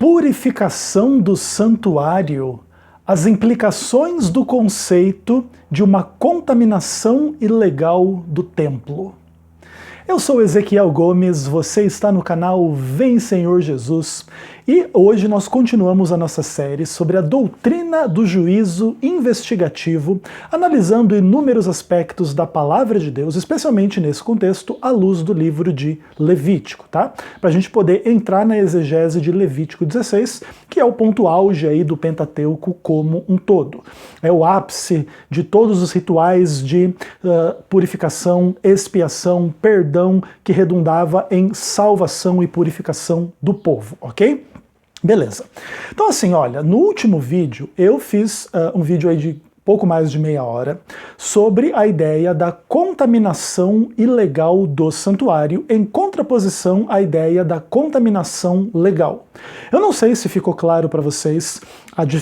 Purificação do santuário, as implicações do conceito de uma contaminação ilegal do templo. Eu sou Ezequiel Gomes, você está no canal Vem Senhor Jesus, e hoje nós continuamos a nossa série sobre a doutrina do juízo investigativo, analisando inúmeros aspectos da palavra de Deus, especialmente nesse contexto, à luz do livro de Levítico, tá? Para a gente poder entrar na exegese de Levítico 16, que é o ponto auge aí do Pentateuco como um todo. É o ápice de todos os rituais de purificação, expiação, perdão, que redundava em salvação e purificação do povo, ok? Beleza. Então assim, olha, no último vídeo eu fiz um vídeo aí de pouco mais de meia hora, sobre a ideia da contaminação ilegal do santuário, em contraposição à ideia da contaminação legal. Eu não sei se ficou claro para vocês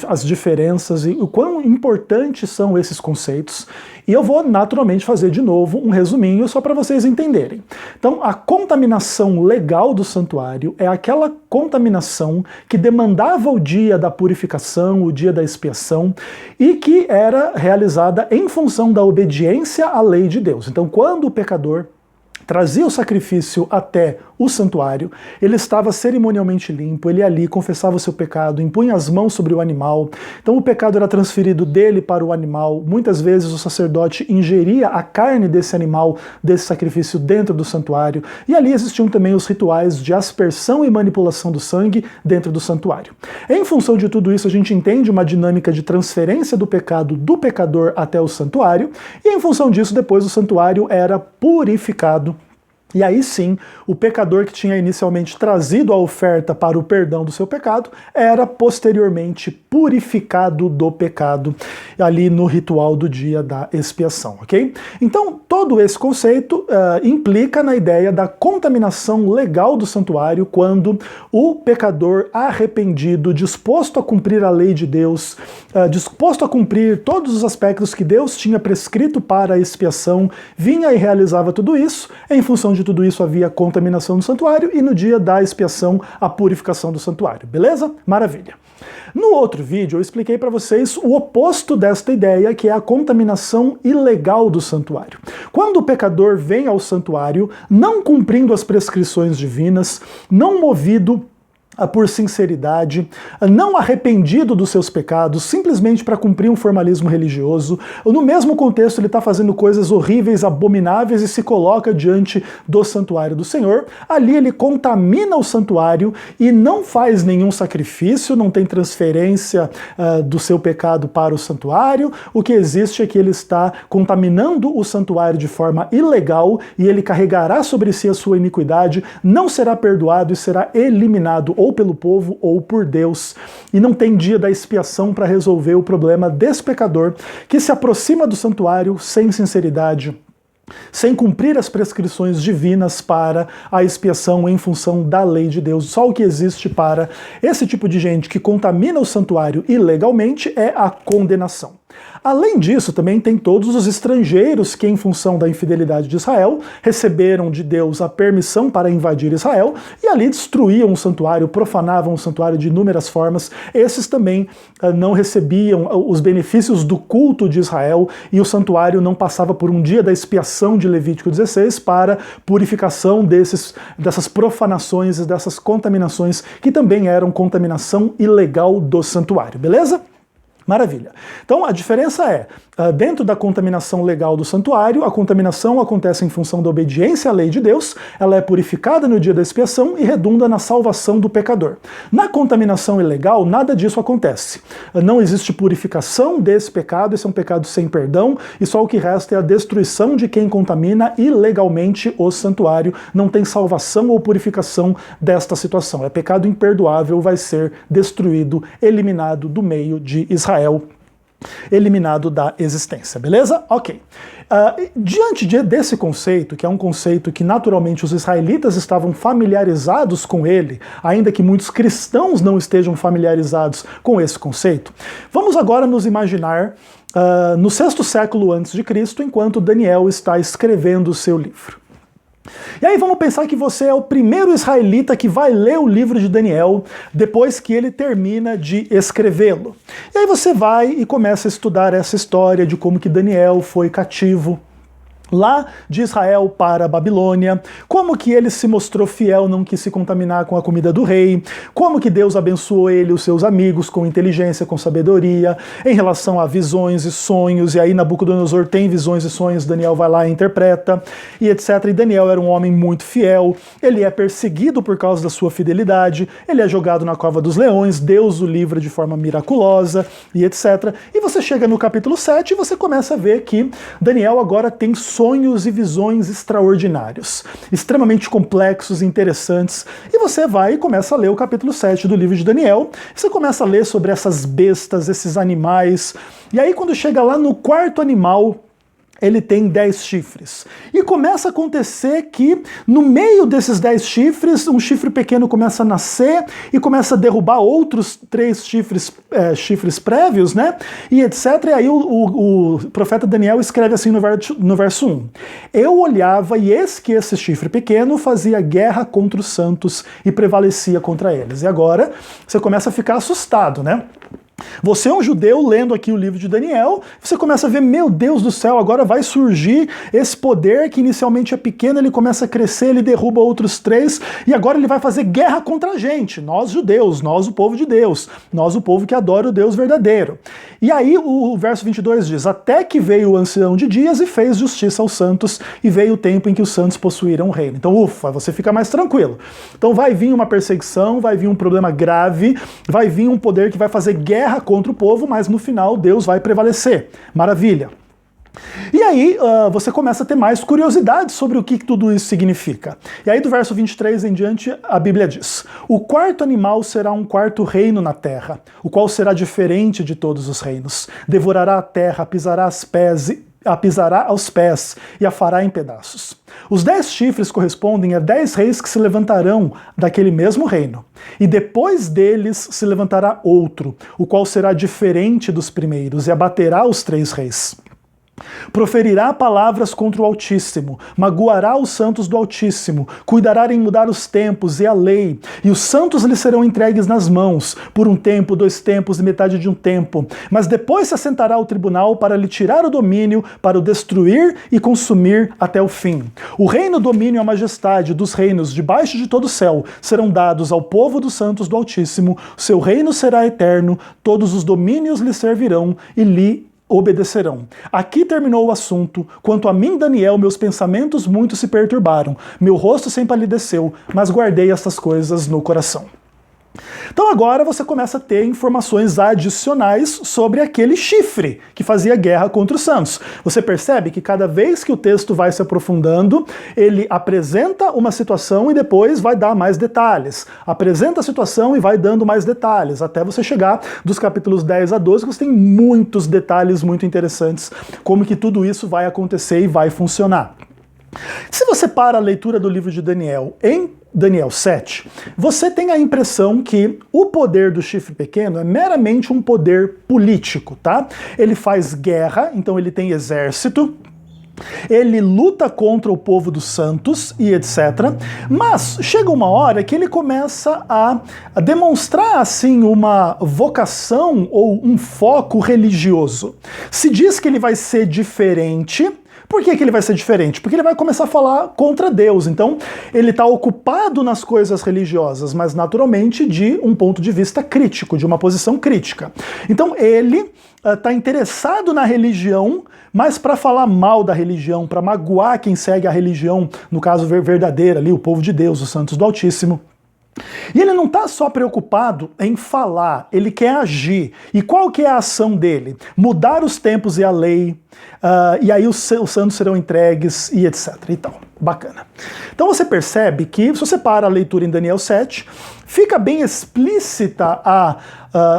as diferenças e o quão importantes são esses conceitos, e eu vou naturalmente fazer de novo um resuminho só para vocês entenderem. Então, a contaminação legal do santuário é aquela contaminação que demandava o dia da purificação, o dia da expiação, e que era realizada em função da obediência à lei de Deus. Então, quando o pecador trazia o sacrifício até o santuário, ele estava cerimonialmente limpo, ele ali confessava o seu pecado, impunha as mãos sobre o animal, então o pecado era transferido dele para o animal, muitas vezes o sacerdote ingeria a carne desse animal, desse sacrifício dentro do santuário, e ali existiam também os rituais de aspersão e manipulação do sangue dentro do santuário. Em função de tudo isso, a gente entende uma dinâmica de transferência do pecado do pecador até o santuário, e em função disso, depois o santuário era purificado. E aí sim, o pecador que tinha inicialmente trazido a oferta para o perdão do seu pecado, era posteriormente purificado do pecado, ali no ritual do dia da expiação, ok? Então, todo esse conceito implica na ideia da contaminação legal do santuário, quando o pecador arrependido, disposto a cumprir a lei de Deus, disposto a cumprir todos os aspectos que Deus tinha prescrito para a expiação, vinha e realizava tudo isso. Em função de tudo isso havia contaminação do santuário e no dia da expiação a purificação do santuário, beleza? Maravilha. No outro vídeo eu expliquei para vocês o oposto desta ideia, que é a contaminação ilegal do santuário. Quando o pecador vem ao santuário não cumprindo as prescrições divinas, não movido por sinceridade, não arrependido dos seus pecados, simplesmente para cumprir um formalismo religioso, no mesmo contexto ele está fazendo coisas horríveis, abomináveis e se coloca diante do santuário do Senhor, ali ele contamina o santuário e não faz nenhum sacrifício, não tem transferência do seu pecado para o santuário, o que existe é que ele está contaminando o santuário de forma ilegal e ele carregará sobre si a sua iniquidade, não será perdoado e será eliminado ou pelo povo ou por Deus, e não tem dia da expiação para resolver o problema desse pecador que se aproxima do santuário sem sinceridade, sem cumprir as prescrições divinas para a expiação em função da lei de Deus. Só o que existe para esse tipo de gente que contamina o santuário ilegalmente é a condenação. Além disso, também tem todos os estrangeiros que, em função da infidelidade de Israel, receberam de Deus a permissão para invadir Israel e ali destruíam o santuário, profanavam o santuário de inúmeras formas. Esses também não recebiam os benefícios do culto de Israel e o santuário não passava por um dia da expiação de Levítico 16 para purificação dessas profanações e dessas contaminações que também eram contaminação ilegal do santuário, beleza? Maravilha. Então a diferença é, dentro da contaminação legal do santuário, a contaminação acontece em função da obediência à lei de Deus, ela é purificada no dia da expiação e redunda na salvação do pecador. Na contaminação ilegal, nada disso acontece. Não existe purificação desse pecado, esse é um pecado sem perdão, e só o que resta é a destruição de quem contamina ilegalmente o santuário. Não tem salvação ou purificação desta situação. É pecado imperdoável, vai ser destruído, eliminado do meio de Israel, eliminado da existência, beleza? Ok. Diante desse conceito, que é um conceito que naturalmente os israelitas estavam familiarizados com ele, ainda que muitos cristãos não estejam familiarizados com esse conceito, vamos agora nos imaginar no 6º século antes de Cristo, enquanto Daniel está escrevendo o seu livro. E aí vamos pensar que você é o primeiro israelita que vai ler o livro de Daniel depois que ele termina de escrevê-lo. E aí você vai e começa a estudar essa história de como que Daniel foi cativo lá de Israel para a Babilônia, como que ele se mostrou fiel, não quis se contaminar com a comida do rei, como que Deus abençoou ele e os seus amigos com inteligência, com sabedoria, em relação a visões e sonhos, e aí Nabucodonosor tem visões e sonhos, Daniel vai lá e interpreta, e etc. E Daniel era um homem muito fiel, ele é perseguido por causa da sua fidelidade, ele é jogado na cova dos leões, Deus o livra de forma miraculosa, e etc. E você chega no capítulo 7 e você começa a ver que Daniel agora tem sonhos e visões extraordinários, extremamente complexos e interessantes, e você vai e começa a ler o capítulo 7 do livro de Daniel, você começa a ler sobre essas bestas, esses animais, e aí quando chega lá no quarto animal, ele tem 10 chifres. E começa a acontecer que, no meio desses 10 chifres, um chifre pequeno começa a nascer e começa a derrubar outros 3 chifres prévios, né? E etc. E aí o profeta Daniel escreve assim no verso 1. Eu olhava e eis que esse chifre pequeno fazia guerra contra os santos e prevalecia contra eles. E agora você começa a ficar assustado, né? Você é um judeu lendo aqui o livro de Daniel, você começa a ver, meu Deus do céu, agora vai surgir esse poder que inicialmente é pequeno, ele começa a crescer, ele derruba outros 3, e agora ele vai fazer guerra contra a gente, nós judeus, nós o povo de Deus, nós o povo que adora o Deus verdadeiro. E aí o verso 22 diz, até que veio o ancião de dias e fez justiça aos santos, e veio o tempo em que os santos possuíram o reino. Então, ufa, você fica mais tranquilo. Então vai vir uma perseguição, vai vir um problema grave, vai vir um poder que vai fazer guerra contra o povo, mas no final Deus vai prevalecer. Maravilha. E aí você começa a ter mais curiosidade sobre o que tudo isso significa. E aí do verso 23 em diante a Bíblia diz, o quarto animal será um quarto reino na terra, o qual será diferente de todos os reinos. Devorará a terra, pisará aos pés e a fará em pedaços. Os 10 chifres correspondem a 10 reis que se levantarão daquele mesmo reino. E depois deles se levantará outro, o qual será diferente dos primeiros, e abaterá os 3 reis. Proferirá palavras contra o Altíssimo, magoará os santos do Altíssimo, cuidará em mudar os tempos e a lei, e os santos lhe serão entregues nas mãos, por um tempo, 2 tempos e metade de um tempo, mas depois se assentará ao tribunal para lhe tirar o domínio, para o destruir e consumir até o fim. O reino, domínio e a majestade dos reinos debaixo de todo o céu serão dados ao povo dos santos do Altíssimo, seu reino será eterno, todos os domínios lhe servirão e lhe obedecerão. Aqui terminou o assunto. Quanto a mim, Daniel, meus pensamentos muito se perturbaram. Meu rosto se empalideceu, mas guardei estas coisas no coração. Então agora você começa a ter informações adicionais sobre aquele chifre que fazia guerra contra os santos. Você percebe que cada vez que o texto vai se aprofundando, ele apresenta uma situação e depois vai dar mais detalhes. Apresenta a situação e vai dando mais detalhes, até você chegar dos capítulos 10 a 12, que você tem muitos detalhes muito interessantes, como que tudo isso vai acontecer e vai funcionar. Se você para a leitura do livro de Daniel em Daniel 7, você tem a impressão que o poder do chifre pequeno é meramente um poder político, tá? Ele faz guerra, então ele tem exército, ele luta contra o povo dos santos e etc. Mas chega uma hora que ele começa a demonstrar assim uma vocação ou um foco religioso. Se diz que ele vai ser diferente. Por que ele vai ser diferente? Porque ele vai começar a falar contra Deus. Então, ele está ocupado nas coisas religiosas, mas naturalmente de um ponto de vista crítico, de uma posição crítica. Então, ele está interessado na religião, mas para falar mal da religião, para magoar quem segue a religião, no caso verdadeira ali, o povo de Deus, os santos do Altíssimo. E ele não está só preocupado em falar, ele quer agir. E qual que é a ação dele? Mudar os tempos e a lei, e aí os santos serão entregues e etc. e tal. Bacana. Então você percebe que, se você para a leitura em Daniel 7, fica bem explícita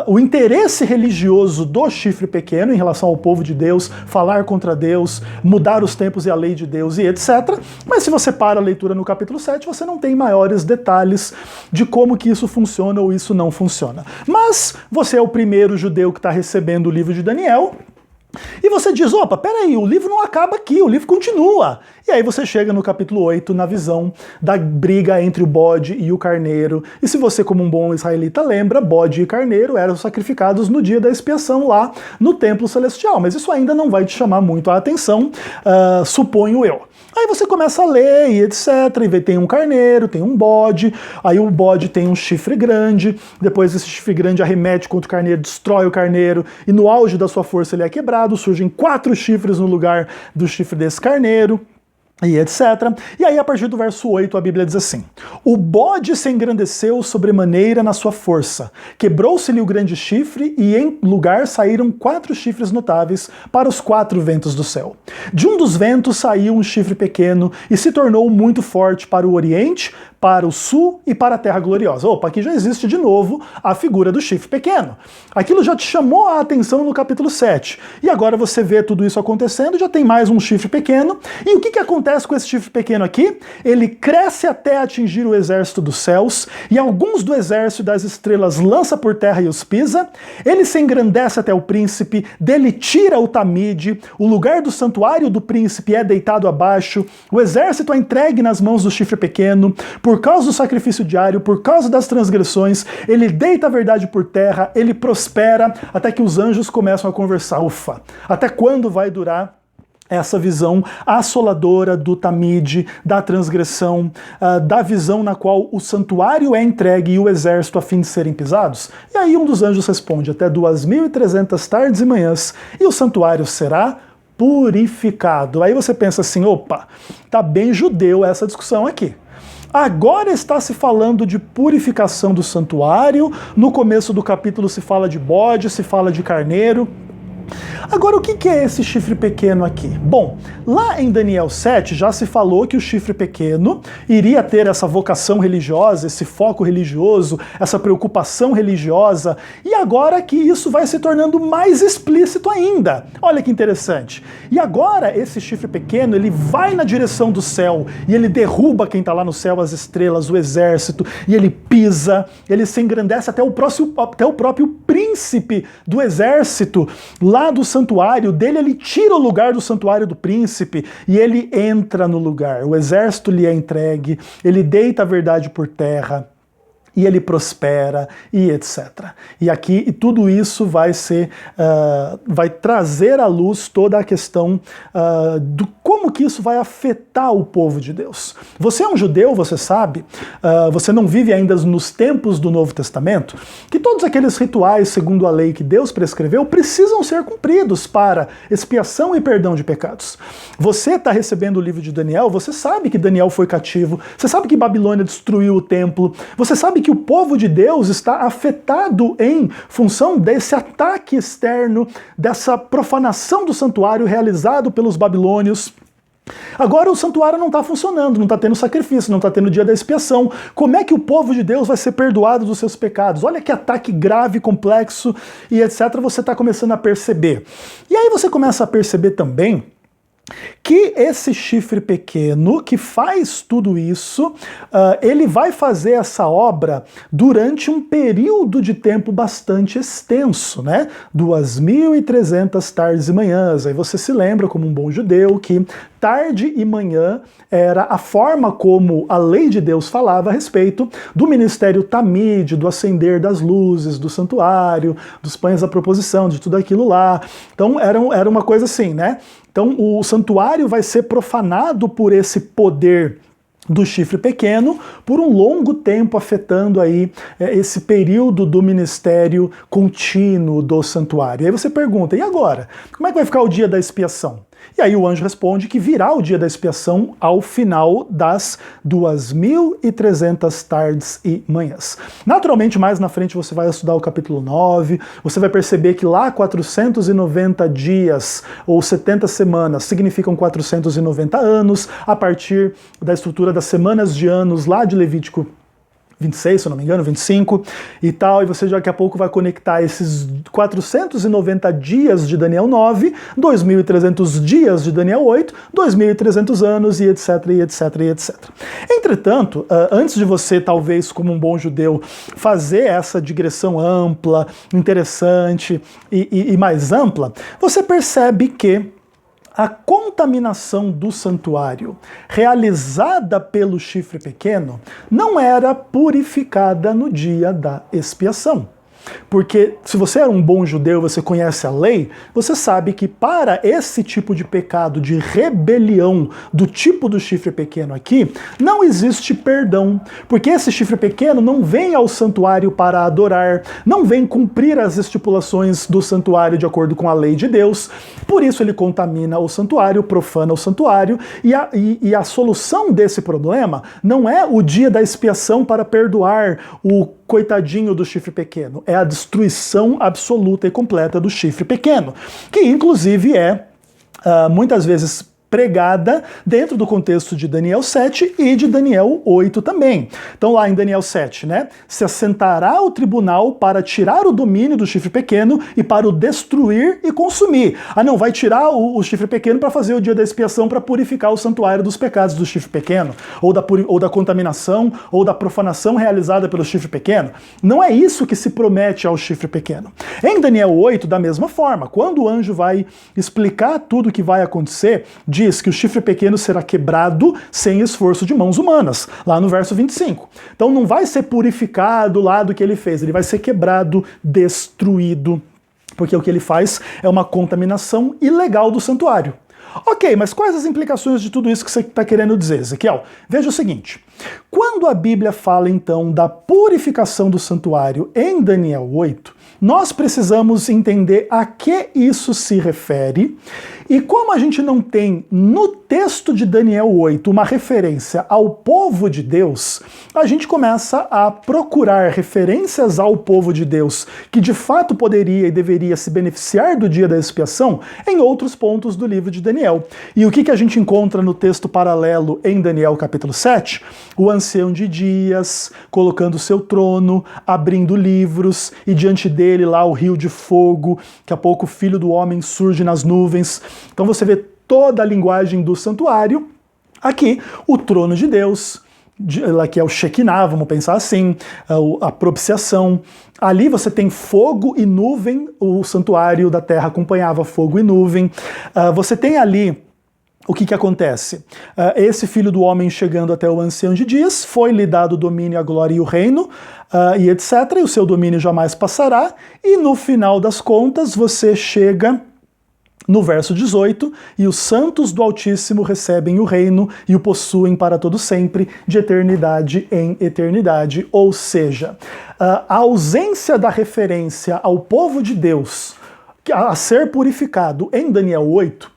o interesse religioso do chifre pequeno em relação ao povo de Deus, falar contra Deus, mudar os tempos e a lei de Deus e etc. Mas se você para a leitura no capítulo 7, você não tem maiores detalhes de como que isso funciona ou isso não funciona. Mas você é o primeiro judeu que está recebendo o livro de Daniel, E você diz, opa, peraí, o livro não acaba aqui, o livro continua. E aí você chega no capítulo 8, na visão da briga entre o bode e o carneiro. E se você, como um bom israelita, lembra, bode e carneiro eram sacrificados no dia da expiação lá no templo celestial. Mas isso ainda não vai te chamar muito a atenção, suponho eu. Aí você começa a ler e etc, e vê, tem um carneiro, tem um bode, aí o bode tem um chifre grande, depois esse chifre grande arremete contra o carneiro, destrói o carneiro, e no auge da sua força ele é quebrado, surgem 4 chifres no lugar do chifre desse carneiro, e etc. E aí, a partir do verso 8, a Bíblia diz assim: o bode se engrandeceu sobremaneira na sua força, quebrou-se-lhe o grande chifre, e em lugar saíram 4 chifres notáveis para os 4 ventos do céu. De um dos ventos saiu um chifre pequeno, e se tornou muito forte para o oriente, para o sul e para a terra gloriosa. Opa, aqui já existe de novo a figura do chifre pequeno. Aquilo já te chamou a atenção no capítulo 7. E agora você vê tudo isso acontecendo, já tem mais um chifre pequeno. E o que acontece com esse chifre pequeno aqui? Ele cresce até atingir o exército dos céus, e alguns do exército das estrelas lança por terra e os pisa. Ele se engrandece até o príncipe, dele tira o tamide, o lugar do santuário do príncipe é deitado abaixo, o exército é entregue nas mãos do chifre pequeno. Por causa do sacrifício diário, por causa das transgressões, ele deita a verdade por terra, ele prospera, até que os anjos começam a conversar. Ufa, até quando vai durar essa visão assoladora do tamide, da transgressão, da visão na qual o santuário é entregue e o exército a fim de serem pisados? E aí um dos anjos responde, até 2.300 tardes e manhãs, e o santuário será purificado. Aí você pensa assim, opa, tá bem judeu essa discussão aqui. Agora está se falando de purificação do santuário, no começo do capítulo se fala de bode, se fala de carneiro. Agora, o que é esse chifre pequeno aqui? Bom, lá em Daniel 7 já se falou que o chifre pequeno iria ter essa vocação religiosa, esse foco religioso, essa preocupação religiosa, e agora que isso vai se tornando mais explícito ainda. Olha que interessante. E agora esse chifre pequeno, ele vai na direção do céu, e ele derruba quem está lá no céu, as estrelas, o exército, e ele pisa, ele se engrandece até o próprio príncipe do exército, lá do santuário dele, ele tira o lugar do santuário do príncipe e ele entra no lugar. O exército lhe é entregue, ele deita a verdade por terra, e ele prospera, e etc. E aqui, tudo isso vai trazer à luz toda a questão do como que isso vai afetar o povo de Deus. Você é um judeu, você sabe, você não vive ainda nos tempos do Novo Testamento, que todos aqueles rituais, segundo a lei que Deus prescreveu, precisam ser cumpridos para expiação e perdão de pecados. Você está recebendo o livro de Daniel, você sabe que Daniel foi cativo, você sabe que Babilônia destruiu o templo, você sabe que o povo de Deus está afetado em função desse ataque externo, dessa profanação do santuário realizado pelos babilônios. Agora o santuário não está funcionando, não está tendo sacrifício, não está tendo dia da expiação. Como é que o povo de Deus vai ser perdoado dos seus pecados? Olha que ataque grave, complexo e etc. você está começando a perceber. E aí você começa a perceber também que esse chifre pequeno, que faz tudo isso, ele vai fazer essa obra durante um período de tempo bastante extenso, né? 2.300 tardes e manhãs. Aí você se lembra, como um bom judeu, que tarde e manhã era a forma como a lei de Deus falava a respeito do ministério tamide, do acender das luzes, do santuário, dos pães da proposição, de tudo aquilo lá. Então era uma coisa assim, né? Então o santuário vai ser profanado por esse poder do chifre pequeno por um longo tempo, afetando aí esse período do ministério contínuo do santuário. E aí você pergunta, e agora? Como é que vai ficar o dia da expiação? E aí o anjo responde que virá o dia da expiação ao final das 2.300 tardes e manhãs. Naturalmente, mais na frente você vai estudar o capítulo 9, você vai perceber que lá 490 dias ou 70 semanas significam 490 anos, a partir da estrutura das semanas de anos lá de Levítico 26, se eu não me engano, 25 e tal, e você daqui a pouco vai conectar esses 490 dias de Daniel 9, 2.300 dias de Daniel 8, 2.300 anos e etc, e etc, e etc. Entretanto, antes de você, talvez, como um bom judeu, fazer essa digressão ampla, interessante e mais ampla, você percebe que a contaminação do santuário realizada pelo chifre pequeno não era purificada no dia da expiação. Porque se você é um bom judeu, você conhece a lei, você sabe que para esse tipo de pecado de rebelião do tipo do chifre pequeno aqui, não existe perdão. Porque esse chifre pequeno não vem ao santuário para adorar, não vem cumprir as estipulações do santuário de acordo com a lei de Deus, por isso ele contamina o santuário, profana o santuário, e a solução desse problema não é o dia da expiação para perdoar o coitadinho do chifre pequeno, é a destruição absoluta e completa do chifre pequeno, que inclusive é muitas vezes pregada dentro do contexto de Daniel 7 e de Daniel 8 também. Então lá em Daniel 7, né, se assentará o tribunal para tirar o domínio do chifre pequeno e para o destruir e consumir. Ah não, vai tirar o chifre pequeno para fazer o dia da expiação para purificar o santuário dos pecados do chifre pequeno, ou da contaminação, ou da profanação realizada pelo chifre pequeno. Não é isso que se promete ao chifre pequeno. Em Daniel 8, da mesma forma, quando o anjo vai explicar tudo o que vai acontecer, diz que o chifre pequeno será quebrado sem esforço de mãos humanas, lá no verso 25. Então não vai ser purificado lá do que ele fez, ele vai ser quebrado, destruído, porque o que ele faz é uma contaminação ilegal do santuário. Ok, mas quais as implicações de tudo isso que você está querendo dizer, Ezequiel? Veja o seguinte, quando a Bíblia fala então da purificação do santuário em Daniel 8, nós precisamos entender a que isso se refere, e como a gente não tem no texto de Daniel 8 uma referência ao povo de Deus, a gente começa a procurar referências ao povo de Deus que de fato poderia e deveria se beneficiar do dia da expiação em outros pontos do livro de Daniel. E o que a gente encontra no texto paralelo em Daniel capítulo 7? O ancião de dias colocando seu trono, abrindo livros, e diante dele lá o rio de fogo, daqui a pouco o filho do homem surge nas nuvens. Então você vê toda a linguagem do santuário, aqui o trono de Deus, que é o Shekinah, vamos pensar assim, a propiciação. Ali você tem fogo e nuvem, o santuário da terra acompanhava fogo e nuvem. Você tem ali o que acontece? Esse filho do homem chegando até o ancião de dias, foi-lhe dado o domínio, a glória e o reino, e etc. E o seu domínio jamais passará. E no final das contas você chega no verso 18, e os santos do Altíssimo recebem o reino e o possuem para todo sempre, de eternidade em eternidade. Ou seja, a ausência da referência ao povo de Deus a ser purificado em Daniel 8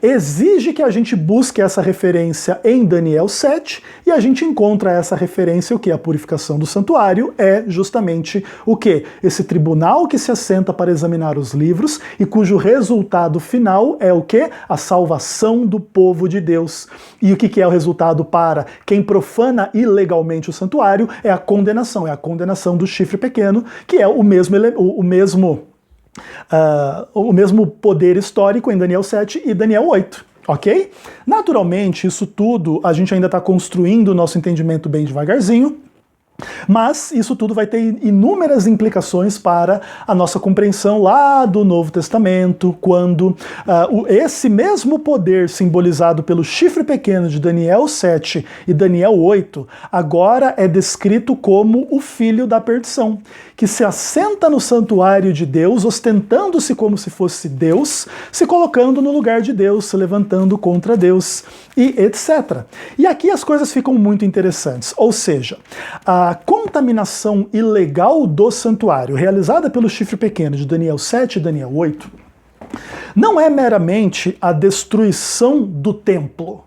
exige que a gente busque essa referência em Daniel 7, e a gente encontra essa referência, o que? A purificação do santuário é justamente o que? Esse tribunal que se assenta para examinar os livros e cujo resultado final é o que? A salvação do povo de Deus. E o que é o resultado para quem profana ilegalmente o santuário? É a condenação do chifre pequeno, que é o mesmo poder histórico em Daniel 7 e Daniel 8, ok? Naturalmente, isso tudo a gente ainda está construindo o nosso entendimento bem devagarzinho, mas isso tudo vai ter inúmeras implicações para a nossa compreensão lá do Novo Testamento, quando esse mesmo poder simbolizado pelo chifre pequeno de Daniel 7 e Daniel 8, agora é descrito como o filho da perdição, que se assenta no santuário de Deus, ostentando-se como se fosse Deus, se colocando no lugar de Deus, se levantando contra Deus, e etc. E aqui as coisas ficam muito interessantes, ou seja, a contaminação ilegal do santuário, realizada pelo chifre pequeno de Daniel 7 e Daniel 8, não é meramente a destruição do templo,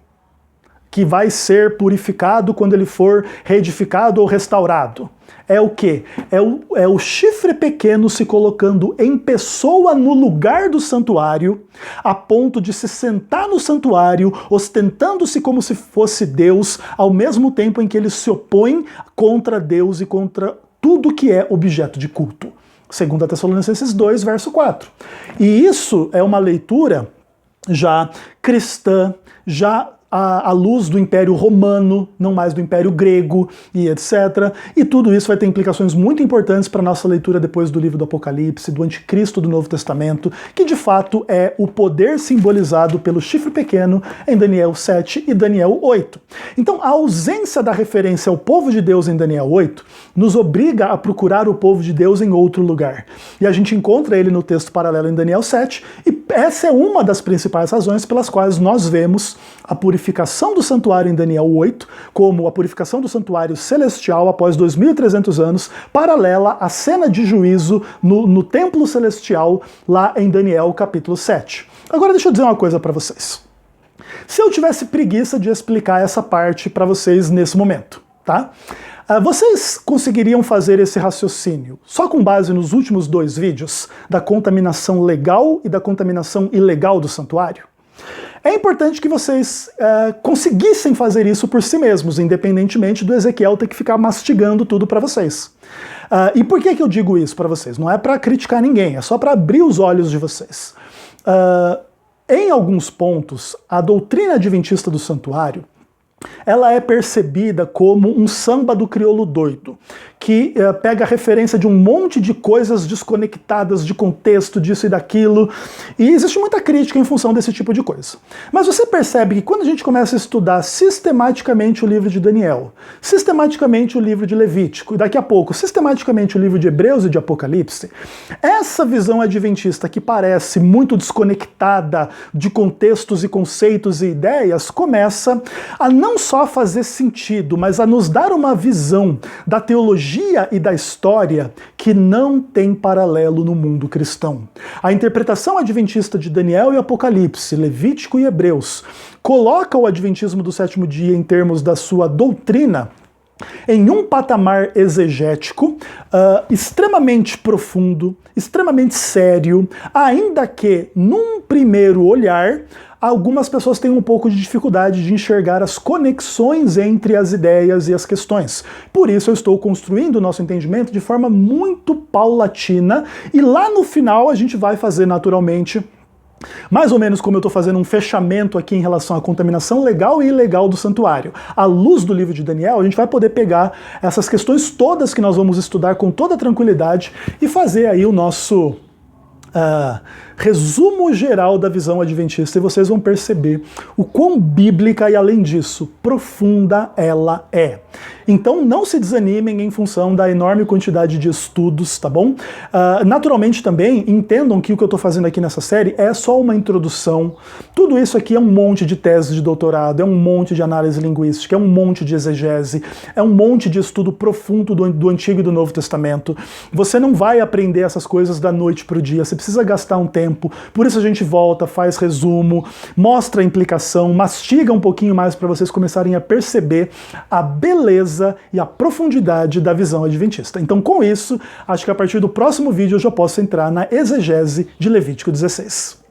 que vai ser purificado quando ele for reedificado ou restaurado. É o quê? É o chifre pequeno se colocando em pessoa no lugar do santuário, a ponto de se sentar no santuário, ostentando-se como se fosse Deus, ao mesmo tempo em que ele se opõe contra Deus e contra tudo que é objeto de culto. 2 Tessalonicenses 2, verso 4. E isso é uma leitura já cristã, já à luz do Império Romano, não mais do Império Grego e etc. E tudo isso vai ter implicações muito importantes para a nossa leitura depois do livro do Apocalipse, do Anticristo do Novo Testamento, que de fato é o poder simbolizado pelo chifre pequeno em Daniel 7 e Daniel 8. Então, a ausência da referência ao povo de Deus em Daniel 8 nos obriga a procurar o povo de Deus em outro lugar. E a gente encontra ele no texto paralelo em Daniel 7, e essa é uma das principais razões pelas quais nós vemos a purificação do santuário em Daniel 8 como a purificação do santuário celestial após 2.300 anos, paralela à cena de juízo no templo celestial lá em Daniel capítulo 7. Agora deixa eu dizer uma coisa para vocês. Se eu tivesse preguiça de explicar essa parte para vocês nesse momento, tá? Vocês conseguiriam fazer esse raciocínio só com base nos últimos 2 vídeos da contaminação legal e da contaminação ilegal do santuário? É importante que vocês conseguissem fazer isso por si mesmos, independentemente do Ezequiel ter que ficar mastigando tudo para vocês. E por que eu digo isso para vocês? Não é para criticar ninguém, é só para abrir os olhos de vocês. Em alguns pontos, a doutrina adventista do santuário ela é percebida como um samba do crioulo doido, que pega a referência de um monte de coisas desconectadas de contexto, disso e daquilo, e existe muita crítica em função desse tipo de coisa. Mas você percebe que quando a gente começa a estudar sistematicamente o livro de Daniel, sistematicamente o livro de Levítico, e daqui a pouco sistematicamente o livro de Hebreus e de Apocalipse, essa visão adventista que parece muito desconectada de contextos e conceitos e ideias, começa a não só fazer sentido, mas a nos dar uma visão da teologia e da história que não tem paralelo no mundo cristão. A interpretação adventista de Daniel e Apocalipse, Levítico e Hebreus, coloca o adventismo do sétimo dia em termos da sua doutrina em um patamar exegético extremamente profundo, extremamente sério, ainda que, num primeiro olhar, algumas pessoas têm um pouco de dificuldade de enxergar as conexões entre as ideias e as questões. Por isso eu estou construindo o nosso entendimento de forma muito paulatina, e lá no final a gente vai fazer naturalmente mais ou menos como eu estou fazendo um fechamento aqui em relação à contaminação legal e ilegal do santuário. À luz do livro de Daniel, a gente vai poder pegar essas questões todas que nós vamos estudar com toda tranquilidade e fazer aí o nosso resumo geral da visão adventista, e vocês vão perceber o quão bíblica e, além disso, profunda ela é. Então não se desanimem em função da enorme quantidade de estudos, tá bom? Naturalmente também entendam que o que eu estou fazendo aqui nessa série é só uma introdução. Tudo isso aqui é um monte de tese de doutorado, é um monte de análise linguística, é um monte de exegese, é um monte de estudo profundo do Antigo e do Novo Testamento. Você não vai aprender essas coisas da noite para o dia, você precisa gastar um tempo. Por isso a gente volta, faz resumo, mostra a implicação, mastiga um pouquinho mais para vocês começarem a perceber a beleza e a profundidade da visão adventista. Então, com isso, acho que a partir do próximo vídeo eu já posso entrar na exegese de Levítico 16.